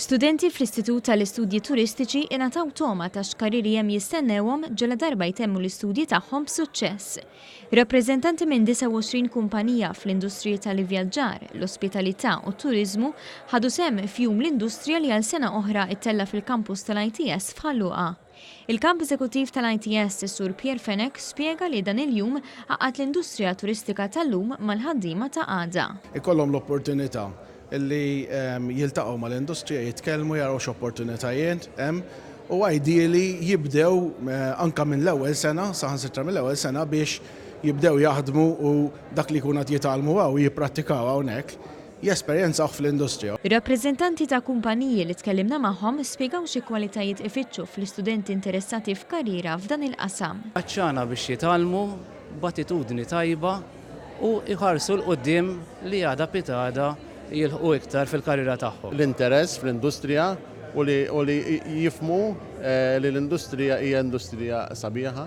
Studenti fl-istitut tal-istudji turistiċi ingħataw togħma ta' x'karriri hemm jistennewhom ġala darba jtemmu l-istudji tagħhom b'suċċess. Rappreżentanti minn 29 kumpanija fl-industrija tal-ivvjaġġar, l-ospitalità u t-turiżmu ħadu sehem f'jum l-Industrija li għal sena oħra ittella fil-kampus tal-ITS f'Ħal Luqa. Il-kap eżekuttiv tal-ITS, is-Sur Pier Fenek, spjega li dan il-jum għaqad l-industrija turistika tal-lum mal-ħaddiema ta' għada. Ikollhom l-opportunità illi jiltaqgħu mal-industrija, jitkellmu, jaraw x'opportunitajiet hemm u ideali jibdew anke minn l-ewwel sena, saħansitra mill-ewwel sena biex jibdew jaħdmu u dak li jkun qed jitgħallmu u jipprattikaw hawnhekk jesperjenzaw fl-industrija. Ir-rappreżentanti ta' kumpaniji li tkellimna magħhom spjegaw xi kwalitajiet ifittxu fl-istudenti interessati f'karriera f'dan il-qasam. Aċċana biex jitgħallmu b'attitudni tajba u jħarsu l-qudiem li għadha pitada jilħqu iktar fil-karriera tagħhom. L-interess fl-industrija u li jifmu li l-industrija hija industrija sabiħa,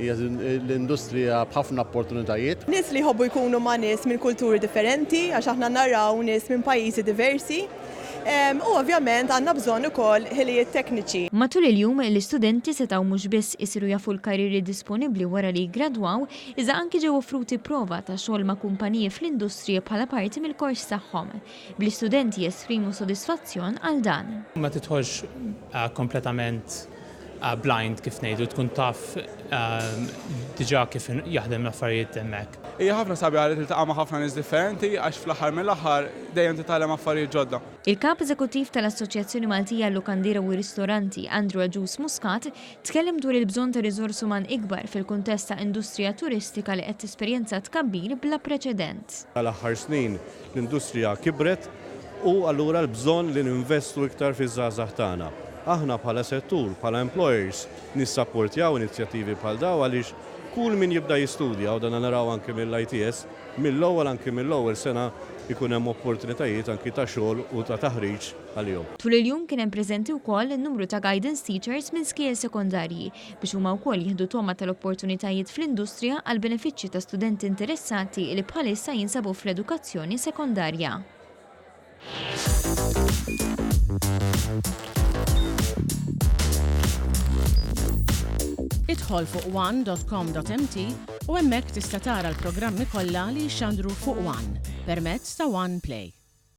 hija l-industrija b'ħafna opportunitajiet. Nies li jħobbu jkunu ma' nies minn kulturi differenti għax aħna naraw nies minn pajjiżi diversi. U ovvjament għandna bżonn ukoll ħilijiet tekniċi. Matul il-jum l-istudenti setgħu mhux biss isiru jafu l-karriri disponibbli wara li jiggradwaw, iżda anki ġew offruti prova ta' xogħol ma' kumpaniji fl-industrija bħala parti mill-kors tagħhom. Bl-istudenti jesprimu sodisfazzjon għal dan. Ma titħolx kompletament blind kif ngħidu, tkun taf diġà kif jaħdem l-affarijiet hemmhekk. Hija ħafna sabiħa li tiltaqa' ma' ħafna nies differenti għax fl-aħħar mill-aħħar dejjem titgħallem affarijiet ġodda. Il-kap eżekuttiv tal-Assoċjazzjoni Maltija għall-Lukandira u Ristoranti Andrew Aġus Muscat tkellem dwar il-bżonn ta' riżors uman ikbar fil-kuntest ta' industrija turistika li qed tesperjenza tkabbir bla preċedent. Għal-aħħar snin l-industrija kibret u allura l-bżonn li ninvestu iktar fiż-żgħażagħ tagħna. Aħna bħala settur, bħala employers, nissapportjaw inizjattivi bħal daw għaliex kull min jibda jistudja u dan naraw anke mill-ITS, mill-ewwel sena ikun hemm opportunitajiet anki ta' xogħol u ta' taħriġ għalihom. Tul il-jum kien hemm preżenti wkoll numru ta' guidance teachers minn skiel sekondarji biex huma wkoll jieħdu togħma tal-opportunitajiet fl-industrija għal benefiċċji ta' studenti interessati li bħalissa jinsabu fl-edukazzjoni sekondarja. Idħol fuq one.com.mt u hemmhekk tista' tara l-programmi kollha li jxandru fuq One permezz ta' One Play.